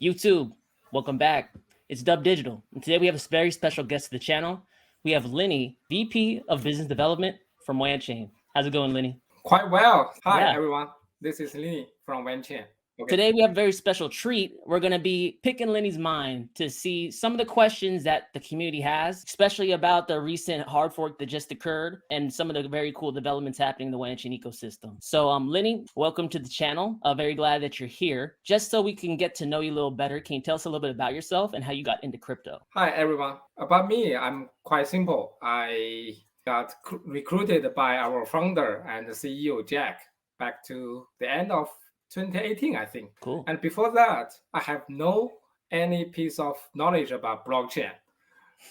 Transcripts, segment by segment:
YouTube, welcome back. It's Dubdigital, and today we have a very special guest to the channel. We have Lini, VP of Business Development from Wanchain. How's it going, Lini? Quite well. Hi, Yeah. everyone. This is Lini from Wanchain. Okay. Today we have a very special treat. We're going to be picking Lini's mind to see some of the questions that the community has, especially about the recent hard fork that just occurred and some of the very cool developments happening in the Wanchain ecosystem. So Lini, welcome to the channel. Very glad that you're here. Just so we can get to know you a little better, can you tell us a little bit about yourself and how you got into crypto? Hi, everyone. About me, I'm quite simple. I got recruited by our founder and the CEO, Jack, back to the end of 2018, I think. Cool. And before that, I have no any piece of knowledge about blockchain.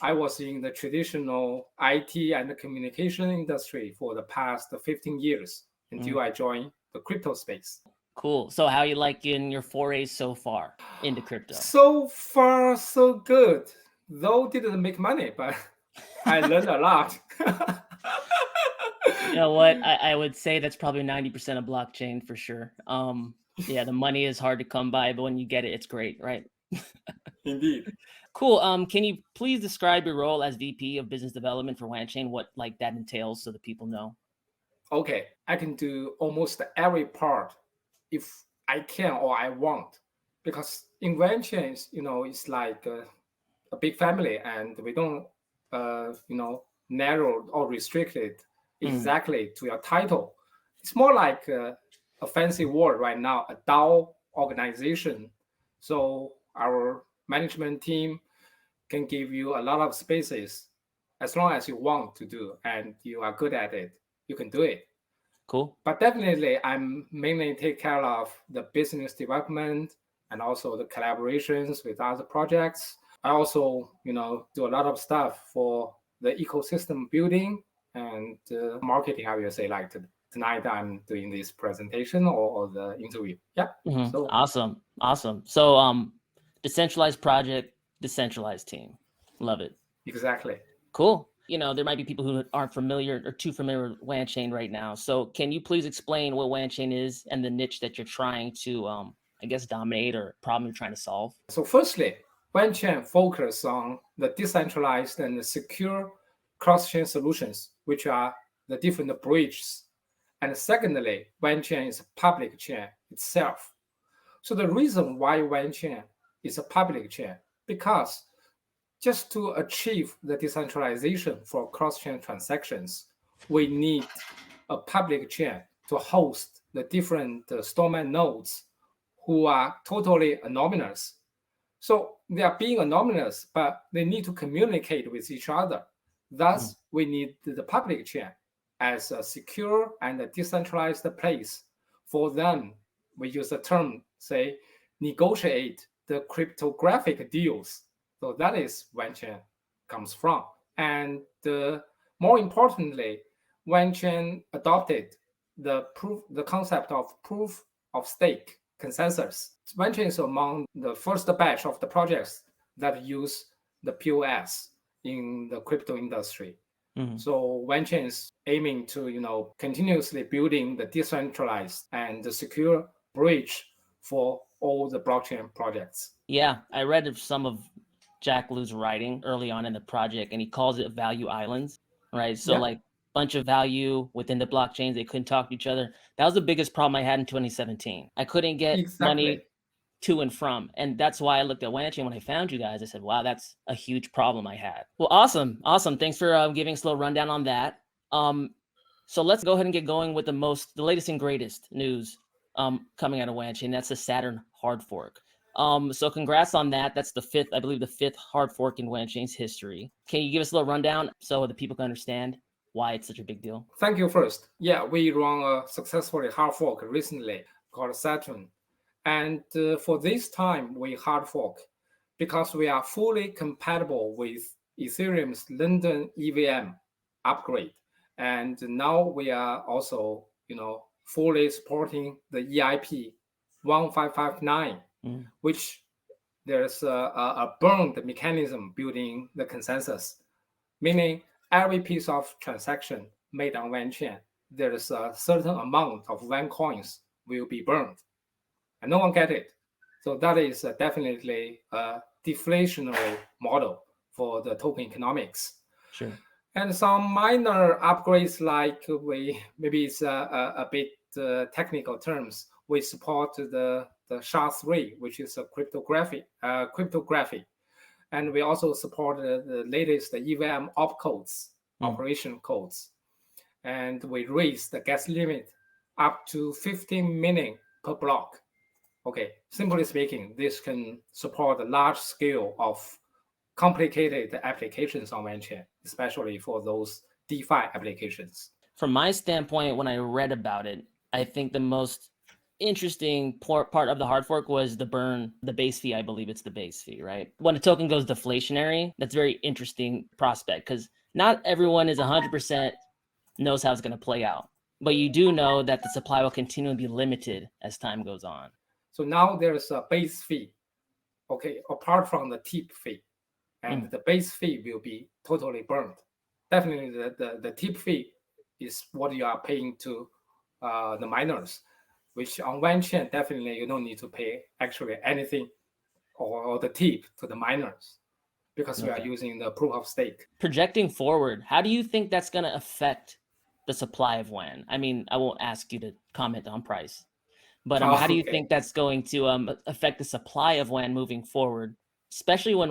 I was in the traditional IT and the communication industry for the past 15 years until I joined the crypto space. Cool. So how you liking your forays so far into crypto? So far, so good. Though didn't make money, but I learned a lot. You know what? I would say that's probably 90% of blockchain for sure. Yeah, the money is hard to come by, but when you get it, it's great, right? Indeed. Cool. Can you please describe your role as VP of Business Development for Wanchain, what like that entails so the people know? Okay, I can do almost every part if I can or I want, because in Wanchain, it's like a big family, and we don't, narrow or restrict it exactly to your title. It's more like a fancy word right now, a DAO organization. So our management team can give you a lot of spaces as long as you want to do and you are good at it. You can do it. Cool. But definitely, I'm mainly take care of the business development and also the collaborations with other projects. I also, do a lot of stuff for the ecosystem building and marketing. I will say, like tonight, I'm doing this presentation or the interview. Yeah. Mm-hmm. So Awesome. So, decentralized project, decentralized team. Love it. Exactly. Cool. There might be people who aren't familiar or too familiar with Wanchain right now. So can you please explain what Wanchain is and the niche that you're trying to, dominate or problem you're trying to solve? So firstly, Wanchain focus on the decentralized and secure cross-chain solutions, which are the different bridges. And secondly, Wanchain is a public chain itself. So the reason why Wanchain is a public chain, because just to achieve the decentralization for cross-chain transactions, we need a public chain to host the different stallman nodes who are totally anonymous. So they are being anonymous, but they need to communicate with each other. Thus, we need the public chain as a secure and a decentralized place for them. We use the term, say, negotiate the cryptographic deals. So that is Wanchain comes from. And more importantly, Wanchain adopted the concept of proof of stake consensus. Wanchain is among the first batch of the projects that use the POS in the crypto industry. Mm-hmm. So Wanchain is aiming to, continuously building the decentralized and the secure bridge for all the blockchain projects. Yeah, I read some of Jack Liu's writing early on in the project, and he calls it value islands, right? So like bunch of value within the blockchains, they couldn't talk to each other. That was the biggest problem I had in 2017. I couldn't get money to and from. And that's why I looked at Wanchain when I found you guys. I said, wow, that's a huge problem I had. Well, awesome. Thanks for giving us a little rundown on that. So let's go ahead and get going with the latest and greatest news coming out of Wanchain. That's the Saturn Hardfork. So congrats on that. That's the fifth hard fork in Wanchain's history. Can you give us a little rundown so the people can understand why it's such a big deal? Thank you first. Yeah, we run a successfully hard fork recently called Saturn. And for this time, we hard fork because we are fully compatible with Ethereum's London EVM upgrade. And now we are also, fully supporting the EIP 1559. Which there's a burned mechanism building the consensus, meaning every piece of transaction made on Wanchain, there is a certain amount of Wan coins will be burned, and no one get it. So that is definitely a deflationary model for the token economics. Sure. And some minor upgrades, like maybe it's a bit technical terms. We support the SHA-3, which is a cryptography, and we also support the latest EVM opcodes, operation codes. And we raise the gas limit up to 15 million per block. Okay, simply speaking, this can support a large scale of complicated applications on Wanchain, especially for those DeFi applications. From my standpoint, when I read about it, I think the most interesting part of the hard fork was the base fee. I believe it's the base fee, right? When a token goes deflationary, that's a very interesting prospect because not everyone is 100% knows how it's going to play out. But you do know that the supply will continue to be limited as time goes on. So now there's a base fee, okay, apart from the tip fee. And the base fee will be totally burned. Definitely the tip fee is what you are paying to the miners, which on Wanchain, definitely you don't need to pay actually anything or the tip to the miners because we are using the proof of stake. Projecting forward, how do you think that's going to affect the supply of WAN? I mean, I won't ask you to comment on price, but how do you think that's going to affect the supply of WAN moving forward? Especially when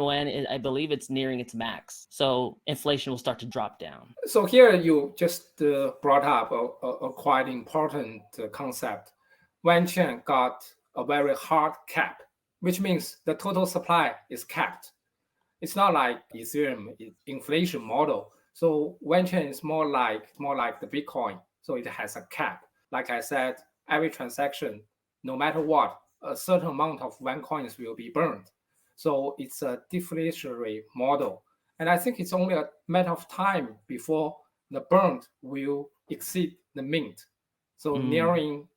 I believe it's nearing its max. So inflation will start to drop down. So here you just brought up a quite important concept. Wanchain got a very hard cap, which means the total supply is capped. It's not like Ethereum inflation model. So Wanchain is more like the Bitcoin. So it has a cap. Like I said, every transaction, no matter what, a certain amount of WAN coins will be burned. So it's a deflationary model. And I think it's only a matter of time before the burned will exceed the mint. So nearing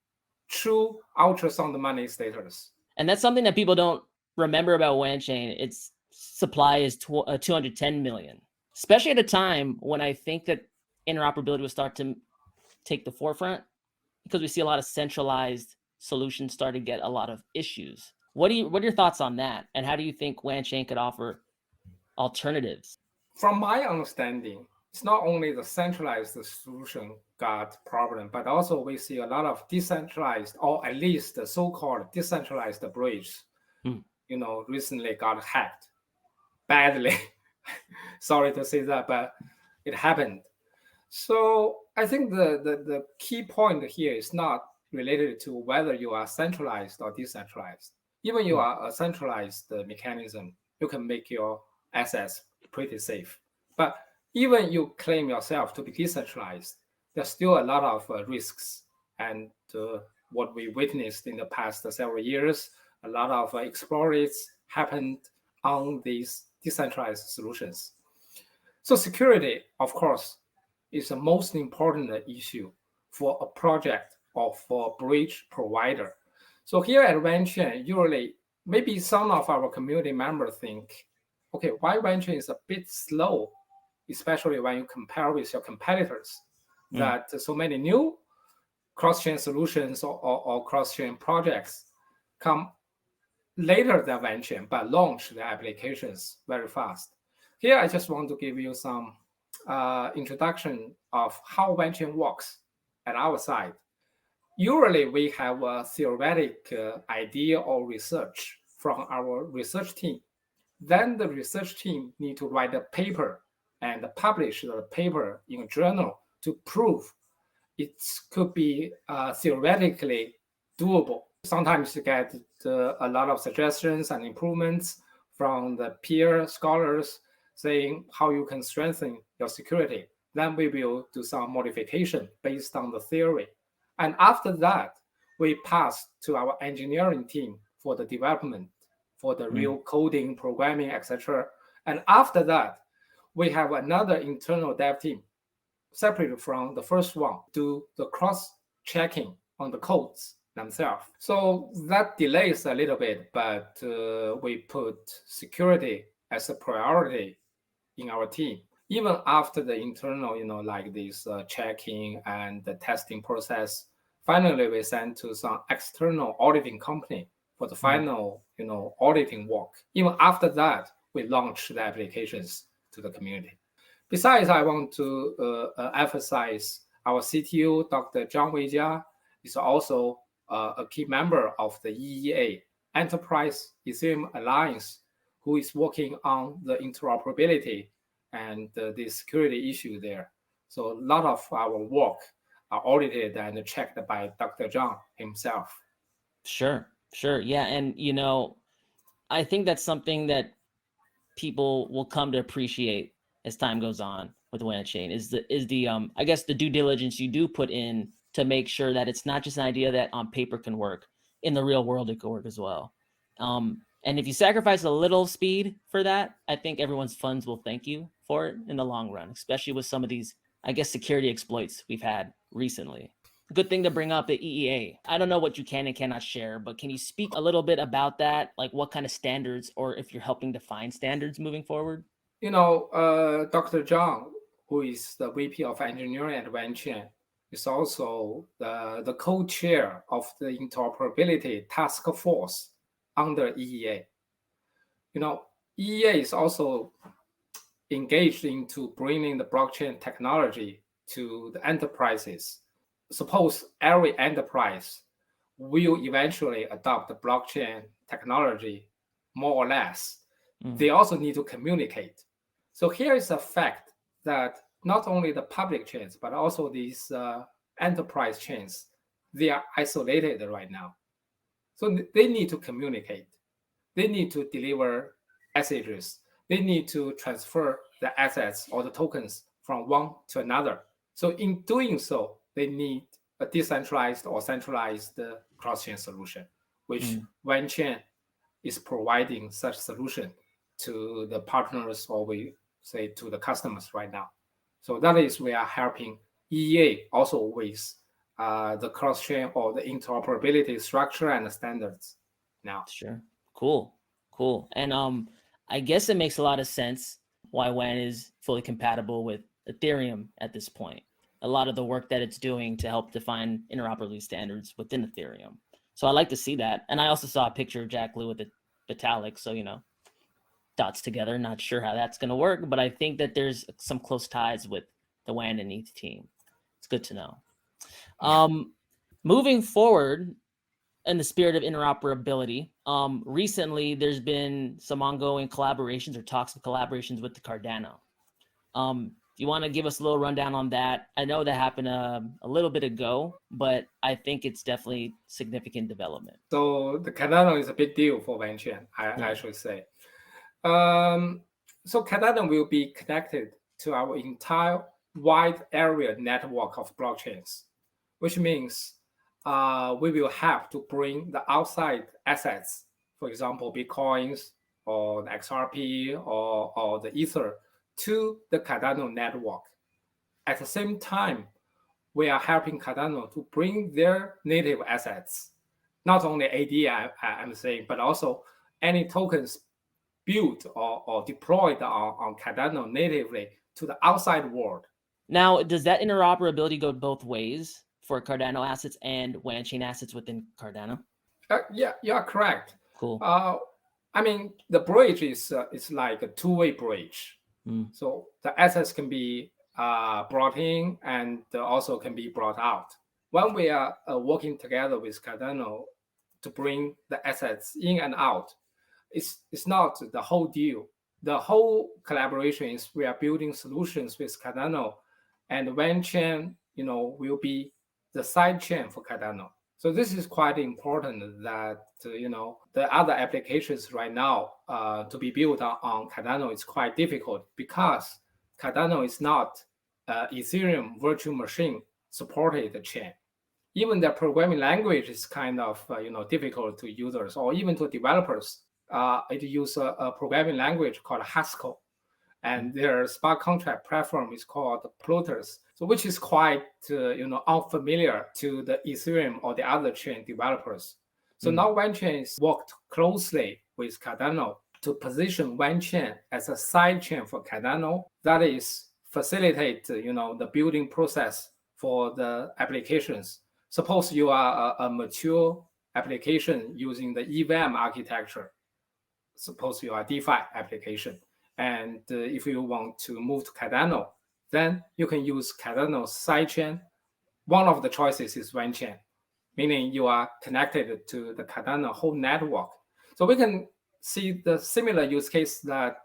true ultrasound money status. And that's something that people don't remember about Wanchain. Its supply is 210 million, especially at a time when I think that interoperability will start to take the forefront because we see a lot of centralized solutions start to get a lot of issues. What are your thoughts on that? And how do you think Wanchain could offer alternatives? From my understanding, it's not only the centralized solution got problem, but also we see a lot of decentralized, or at least the so-called decentralized bridge, recently got hacked badly. Sorry to say that, but it happened. So I think the key point here is not related to whether you are centralized or decentralized. Even you are a centralized mechanism, you can make your assets pretty safe. But even you claim yourself to be decentralized, there's still a lot of risks. And what we witnessed in the past several years, a lot of exploits happened on these decentralized solutions. So security, of course, is the most important issue for a project or for a bridge provider. So here at Wanchain, usually, maybe some of our community members think, okay, why Wanchain is a bit slow, especially when you compare with your competitors, that so many new cross-chain solutions or cross-chain projects come later than Wanchain, but launch their applications very fast. Here, I just want to give you some introduction of how Wanchain works at our side. Usually, we have a theoretic idea or research from our research team. Then the research team need to write a paper and publish the paper in a journal to prove it could be theoretically doable. Sometimes you get a lot of suggestions and improvements from the peer scholars saying how you can strengthen your security. Then we will do some modification based on the theory. And after that, we pass to our engineering team for the development, for the real coding, programming, etc. And after that, we have another internal dev team, separate from the first one, do the cross-checking on the codes themselves. So that delays a little bit, but we put security as a priority in our team. Even after the internal, like this checking and the testing process, finally we sent to some external auditing company for the final, auditing work. Even after that, we launched the applications to the community. Besides, I want to emphasize our CTO, Dr. Zhang Weijia, is also a key member of the EEA, Enterprise Ethereum Alliance, who is working on the interoperability and the security issue there. So a lot of our work are audited and checked by Dr. Zhang himself. Sure. Yeah. And, I think that's something that people will come to appreciate as time goes on with Wanchain is the I guess the due diligence you do put in to make sure that it's not just an idea that on paper can work. In the real world, it can work as well. And if you sacrifice a little speed for that, I think everyone's funds will thank you for it in the long run, especially with some of these, I guess, security exploits we've had recently. Good thing to bring up, the EEA. I don't know what you can and cannot share, but can you speak a little bit about that? Like what kind of standards, or if you're helping define standards moving forward? Dr. Zhang, who is the VP of Engineering at Wanchain, is also the co-chair of the Interoperability Task Force under EEA. EEA is also engaged into bringing the blockchain technology to the enterprises. Suppose every enterprise will eventually adopt the blockchain technology, more or less. They also need to communicate. So here is a fact that not only the public chains, but also these enterprise chains, they are isolated right now. So they need to communicate. They need to deliver messages. They need to transfer the assets or the tokens from one to another. So in doing so, they need a decentralized or centralized cross-chain solution, which Wanchain is providing such solution to the partners, or we say to the customers right now. So that is we are helping EEA also with the cross-chain or the interoperability structure and the standards now. Sure. Cool. And I guess it makes a lot of sense why WAN is fully compatible with Ethereum at this point. A lot of the work that it's doing to help define interoperability standards within Ethereum. So I like to see that. And I also saw a picture of Jack Liu with the Vitalik. So, dots together. Not sure how that's going to work, but I think that there's some close ties with the WAN and ETH team. It's good to know. Moving forward, in the spirit of interoperability, recently there's been some ongoing collaborations or talks of collaborations with the Cardano. You want to give us a little rundown on that? I know that happened a little bit ago, but I think it's definitely significant development. So the Cardano is a big deal for Wanchain, I should say. So Cardano will be connected to our entire wide area network of blockchains, which means we will have to bring the outside assets, for example, Bitcoins or the XRP or the Ether, to the Cardano network. At the same time, we are helping Cardano to bring their native assets, not only AD I'm saying, but also any tokens built or deployed on Cardano natively to the outside world. Now, does that interoperability go both ways for Cardano assets and Wanchain assets within Cardano? Yeah, you are correct. Cool. The bridge is like a two-way bridge. So the assets can be brought in and also can be brought out. When we are working together with Cardano to bring the assets in and out, it's not the whole deal. The whole collaboration is we are building solutions with Cardano, and Wanchain, will be the side chain for Cardano. So this is quite important that, the other applications right now to be built on Cardano is quite difficult because Cardano is not Ethereum virtual machine supported chain. Even the programming language is kind of, difficult to users or even to developers. It uses a programming language called Haskell, and their smart contract platform is called Plutus. So which is quite, unfamiliar to the Ethereum or the other chain developers. So now Wanchain has worked closely with Cardano to position Wanchain as a side chain for Cardano that is facilitate, the building process for the applications. Suppose you are a mature application using the EVM architecture. Suppose you are a DeFi application. And if you want to move to Cardano, then you can use Cardano's sidechain. One of the choices is Wanchain, meaning you are connected to the Cardano whole network. So we can see the similar use case that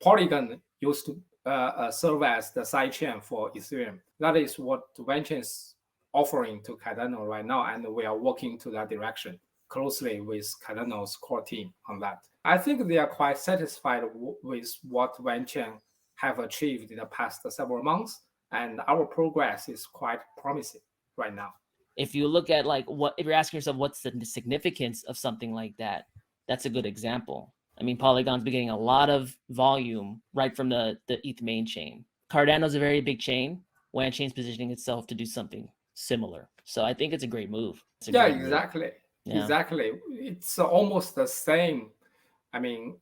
Polygon used to serve as the sidechain for Ethereum. That is what Wanchain is offering to Cardano right now, and we are working to that direction closely with Cardano's core team on that. I think they are quite satisfied with what Wanchain have achieved in the past several months, and our progress is quite promising right now. If you look at like if you're asking yourself what's the significance of something like that, that's a good example. I mean, Polygon's been getting a lot of volume right from the ETH main chain. Cardano's a very big chain. Wanchain's positioning itself to do something similar. So I think it's a great move. Exactly. Yeah. Exactly. It's almost the same,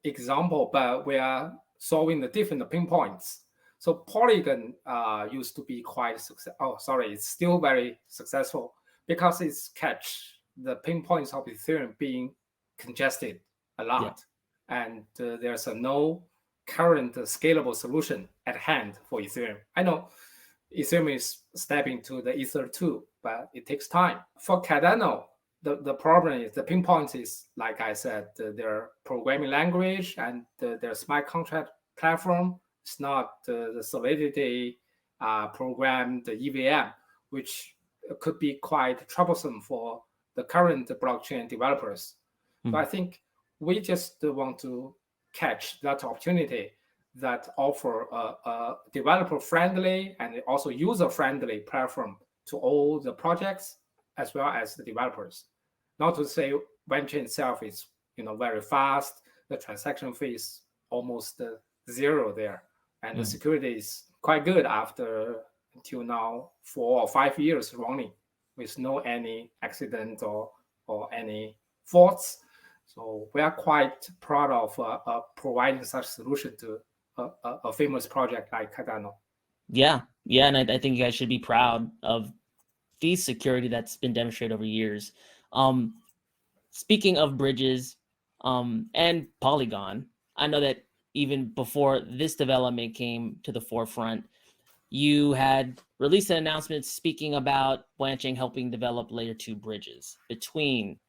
example, but we are solving the different pinpoints. So Polygon used to be quite it's still very successful because it's catch the pinpoints of Ethereum being congested a lot. Yeah. And there's no current scalable solution at hand for Ethereum. I know Ethereum is stepping to the Ether 2, but it takes time. For Cardano, the problem is the pinpoint is, like I said, their programming language and their smart contract platform. It's not the Solidity programmed EVM, which could be quite troublesome for the current blockchain developers. So I think we just want to catch that opportunity that offer a developer-friendly and also user-friendly platform to all the projects as well as the developers. Not to say Wanchain itself is very fast. The transaction fee is almost zero there, and the security is quite good until now 4 or 5 years running with no any accident or any faults. So we are quite proud of providing such solution to a famous project like Cardano. Yeah, and I think you guys should be proud of the security that's been demonstrated over years. Speaking of bridges and Polygon, I know that even before this development came to the forefront, you had released an announcement speaking about Wanchain helping develop layer 2 bridges between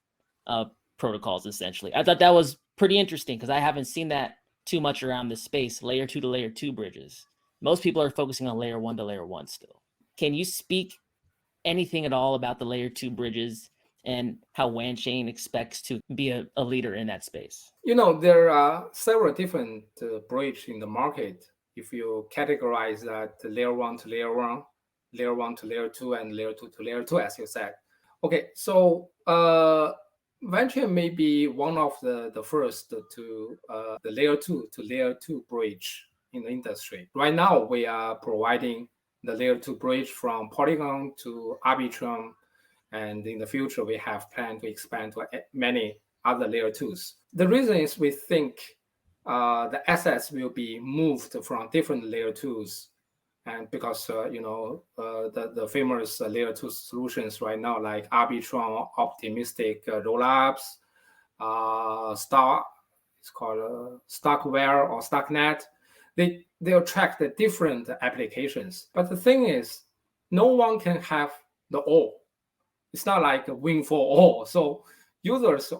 protocols, essentially. I thought that was pretty interesting because I haven't seen that too much around this space, layer 2 to layer 2 bridges. Most people are focusing on layer 1 to layer 1 still. Can you speak anything at all about the layer 2 bridges and how Wanchain expects to be a leader in that space? There are several different bridges in the market. If you categorize that layer 1 to layer 1, layer 1 to layer 2, and layer 2 to layer 2, as you said. Okay, so Wanchain may be one of the first to the layer 2 to layer 2 bridge in the industry. Right now, we are providing the layer 2 bridge from Polygon to Arbitrum, and in the future, we have planned to expand to many other layer 2s. The reason is we think the assets will be moved from different layer 2s, and because the famous layer 2 solutions right now, like Arbitrum, optimistic rollups, it's called Stockware or Stocknet, they attract the different applications. But the thing is, no one can have the all. It's not like a win for all. So users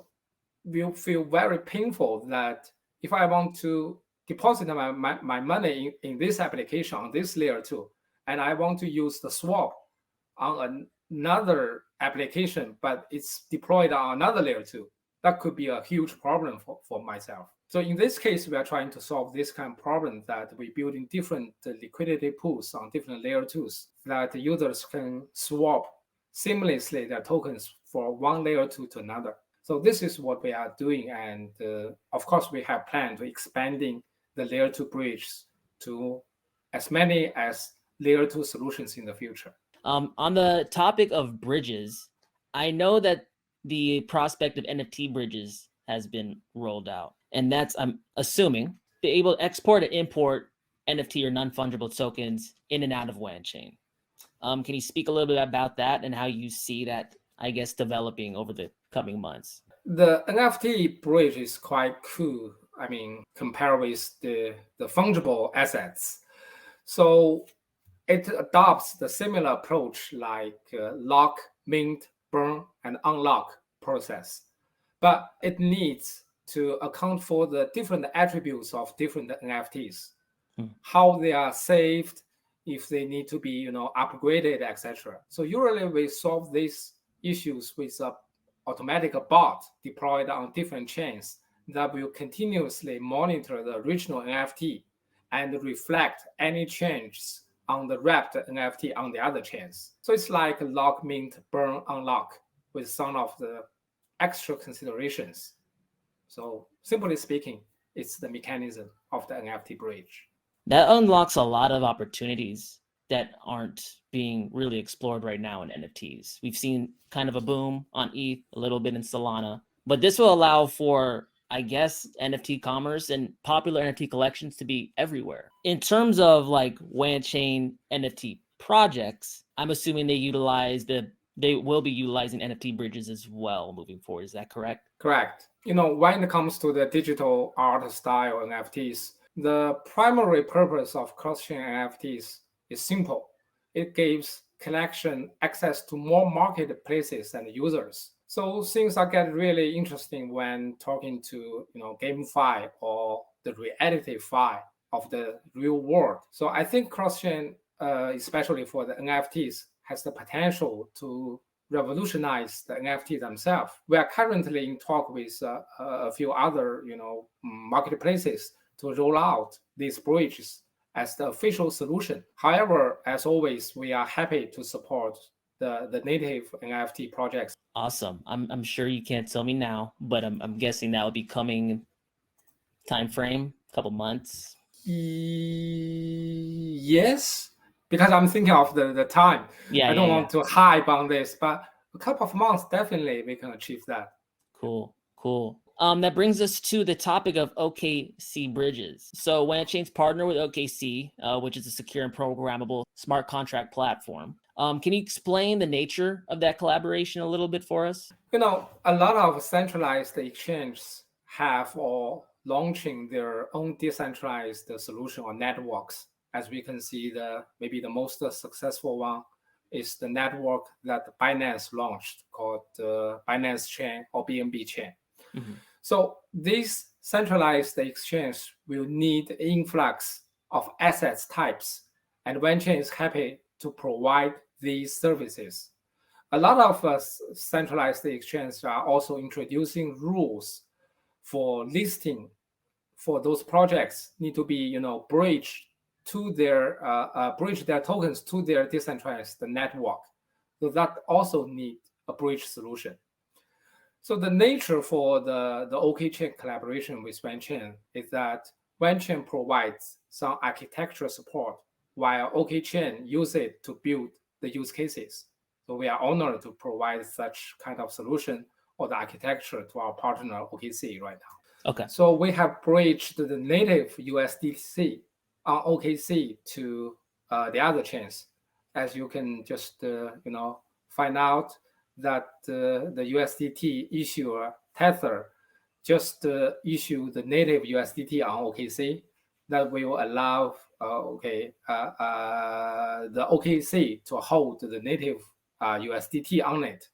will feel very painful that if I want to deposit my money in this application on this layer 2, and I want to use the swap on another application, but it's deployed on another layer 2, that could be a huge problem for myself. So in this case, we are trying to solve this kind of problem that we building different liquidity pools on different layer 2s that users can swap seamlessly their tokens from one layer 2 to another. So this is what we are doing. And of course, we have planned to expanding the layer 2 bridges to as many as layer 2 solutions in the future. On the topic of bridges, I know that the prospect of NFT bridges has been rolled out. And that's, I'm assuming, be able to export and import NFT or non-fungible tokens in and out of Wanchain. Can you speak a little bit about that and how you see that I guess, developing over the coming months? The NFT bridge is quite cool. I mean, compared with the fungible assets. So it adopts the similar approach like lock, mint, burn, and unlock process. But it needs to account for the different attributes of different NFTs, how they are saved, if they need to be, upgraded, etc. So usually we solve these issues with a automatic bot deployed on different chains that will continuously monitor the original NFT and reflect any changes on the wrapped NFT on the other chains. So it's like lock, mint, burn, unlock with some of the extra considerations. So simply speaking, it's the mechanism of the NFT bridge. That unlocks a lot of opportunities that aren't being really explored right now in NFTs. We've seen kind of a boom on ETH, a little bit in Solana, but this will allow for, I guess, NFT commerce and popular NFT collections to be everywhere. In terms of like Wanchain NFT projects, I'm assuming they will be utilizing NFT bridges as well moving forward. Is that correct? Correct. When it comes to the digital art style NFTs, the primary purpose of cross-chain NFTs is simple. It gives collection access to more marketplaces and users. So things are get really interesting when talking to GameFi or the reality fi of the real world. So I think cross-chain, especially for the NFTs, has the potential to revolutionize the NFT themselves. We are currently in talk with a few other marketplaces to roll out these bridges as the official solution. However, as always, we are happy to support the native NFT projects. Awesome. I'm sure you can't tell me now, but I'm guessing that will be coming time frame, couple months. Yes, because I'm thinking of the time. I don't want to hype on this, but a couple of months, definitely we can achieve that. Cool. That brings us to the topic of OKC Bridges. So Wanchain's partner with OKC, which is a secure and programmable smart contract platform. Can you explain the nature of that collaboration a little bit for us? A lot of centralized exchanges have or launching their own decentralized solution or networks. As we can see, maybe the most successful one is the network that Binance launched called Binance Chain or BNB Chain. Mm-hmm. So this centralized exchange will need influx of assets types, and Wanchain is happy to provide these services. A lot of centralized exchanges are also introducing rules for listing for those projects need to be bridge their tokens to their decentralized network. So that also need a bridge solution. So the nature for the OKChain collaboration with Wanchain is that Wanchain provides some architecture support while OKChain use it to build the use cases. So we are honored to provide such kind of solution or the architecture to our partner OKC right now. Okay. So we have bridged the native USDC on OKC to the other chains. As you can just find out that the USDT issuer Tether just issued the native USDT on OKC that will allow the OKC to hold the native USDT on it.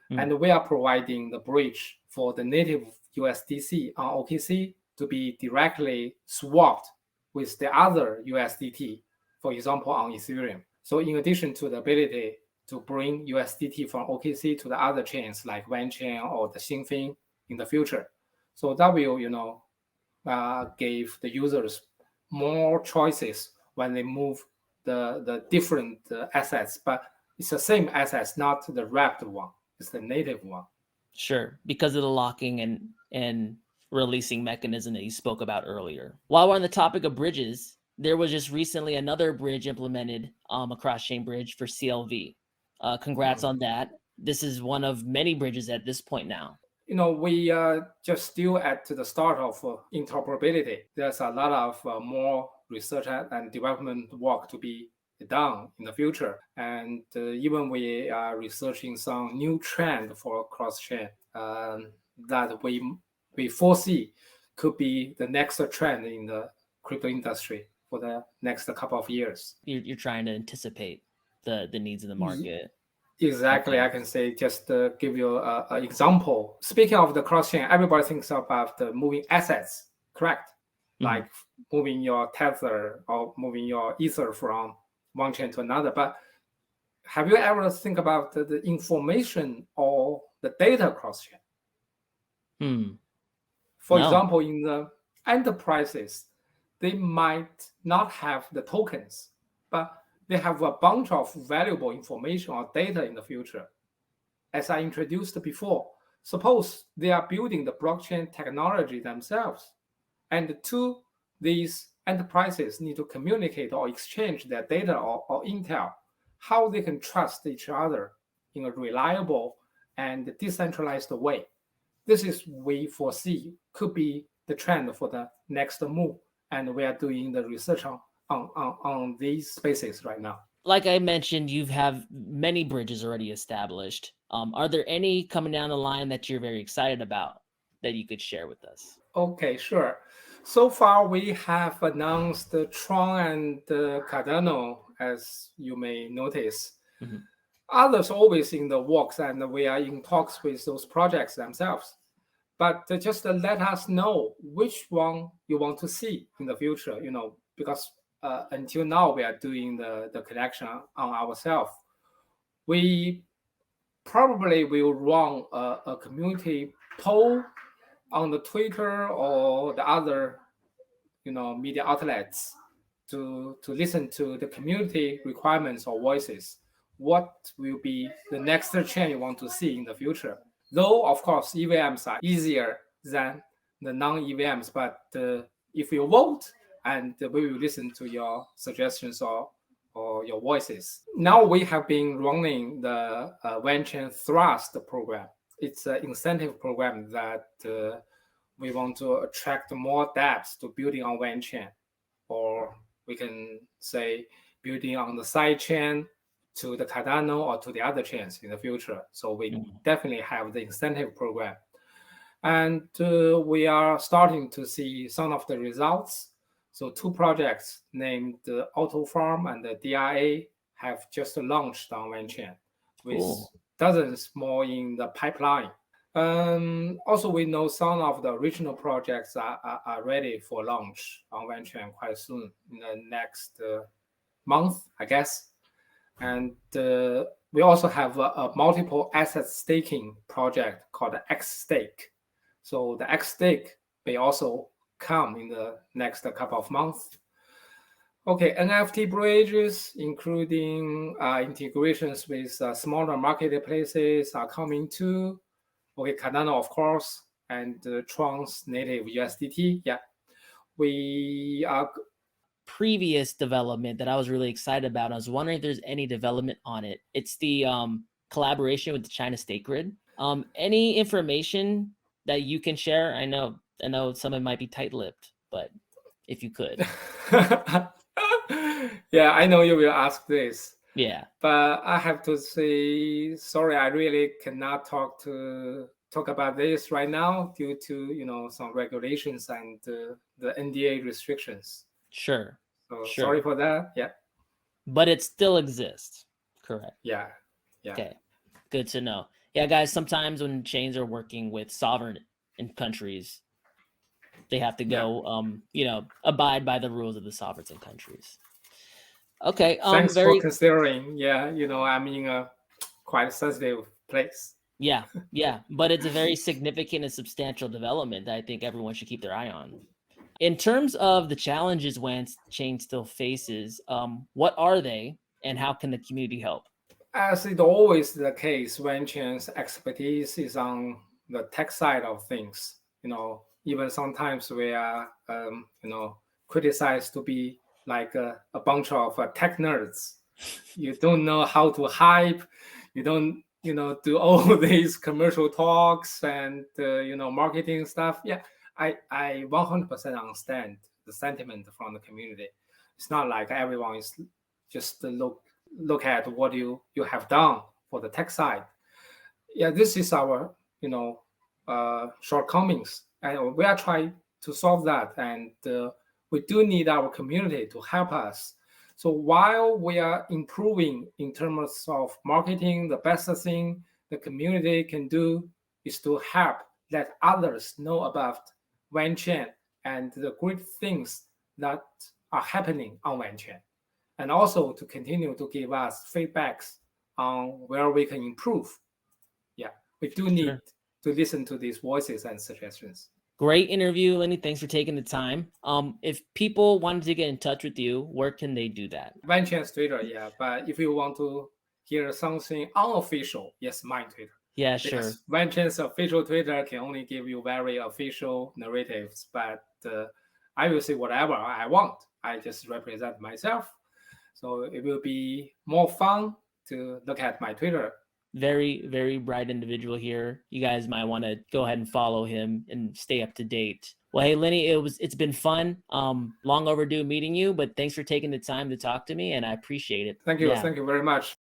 And we are providing the bridge for the native USDC on OKC to be directly swapped with the other USDT, for example, on Ethereum. So in addition to the ability to bring USDT from OKC to the other chains like Wanchain or the Xingfin in the future. So that will, give the users more choices when they move the different assets, but it's the same assets, not the wrapped one. It's the native one. Sure, because of the locking and releasing mechanism that you spoke about earlier. While we're on the topic of bridges, there was just recently another bridge implemented, a cross-chain bridge for CLV. Congrats on that. This is one of many bridges at this point now. We are just still at the start of interoperability. There's a lot of more research and development work to be done in the future. And even we are researching some new trend for cross-chain that we foresee could be the next trend in the crypto industry for the next couple of years. You're trying to anticipate the needs of the market. Exactly. Okay. I can say, just give you an example. Speaking of the cross-chain, everybody thinks about the moving assets, correct? Like moving your Tether or moving your Ether from one chain to another. But have you ever think about the information or the data cross-chain? For example, in the enterprises, they might not have the tokens, but they have a bunch of valuable information or data in the future. As I introduced before, suppose they are building the blockchain technology themselves, and these enterprises need to communicate or exchange their data or intel, how they can trust each other in a reliable and decentralized way. This is we foresee could be the trend for the next move, and we are doing the research on these spaces right now. Like I mentioned, you have many bridges already established. Are there any coming down the line that you're very excited about that you could share with us? Okay, sure. So far, we have announced Tron and Cardano, as you may notice. Others always in the works, and we are in talks with those projects themselves. But just let us know which one you want to see in the future, because until now we are doing the collection on ourselves. We probably will run a community poll on the Twitter or the other media outlets to listen to the community requirements or voices. What will be the next chain you want to see in the future? Though, of course, EVMs are easier than the non-EVMs, but if you vote, and we will listen to your suggestions or your voices. Now we have been running the Wanchain Thrust program. It's an incentive program that we want to attract more dApps to building on Wanchain, or we can say building on the side chain to the Cardano or to the other chains in the future. So we definitely have the incentive program. And we are starting to see some of the results. So 2 projects named Auto Farm and the DRA have just launched on Wanchain, with dozens more in the pipeline. Also, we know some of the original projects are ready for launch on Wanchain quite soon, in the next month, I guess. And we also have a multiple asset staking project called X-Stake. So the X-Stake may also come in the next couple of months. Okay, NFT Bridges, including integrations with smaller marketplaces, are coming too. Okay, Cardano, of course, and Tron's native USDT. Yeah, we are. Previous development that I was really excited about. I was wondering if there's any development on it. It's the collaboration with the China State Grid. Any information that you can share? I know some of it might be tight-lipped, but if you could. Yeah, I know you will ask this. Yeah. But I have to say, sorry, I really cannot talk about this right now due to some regulations and the NDA restrictions. Sure. So sorry for that. Yeah. But it still exists, correct? Yeah. Okay. Good to know. Yeah, guys, sometimes when chains are working with sovereign countries, they have to go abide by the rules of the sovereigns and countries. Okay. Thanks for considering. Yeah, I'm in a quite sensitive place. Yeah. But it's a very significant and substantial development that I think everyone should keep their eye on. In terms of the challenges Wanchain still faces, what are they and how can the community help? As is always the case, Wanchain's expertise is on the tech side of things. Even sometimes we are, criticized to be like a bunch of tech nerds. You don't know how to hype. You don't, do all these commercial talks and, marketing stuff. Yeah. I 100% understand the sentiment from the community. It's not like everyone is just look at what you have done for the tech side. Yeah, this is our shortcomings, and we are trying to solve that. And we do need our community to help us. So while we are improving in terms of marketing, the best thing the community can do is to help let others know about Wanchain and the great things that are happening on Wanchain, and also to continue to give us feedbacks on where we can improve. Yeah, we do need to listen to these voices and suggestions. Great interview, Lini. Thanks for taking the time. If people wanted to get in touch with you, where can they do that? Wanchain's Twitter, yeah. But if you want to hear something unofficial, yes, my Twitter. Yeah, sure. Because Wanchain's official Twitter can only give you very official narratives, but I will say whatever I want. I just represent myself. So it will be more fun to look at my Twitter. Very, very bright individual here. You guys might want to go ahead and follow him and stay up to date. Well, hey, Lini, it's been fun. Long overdue meeting you, but thanks for taking the time to talk to me, and I appreciate it. Thank you. Yeah. Thank you very much.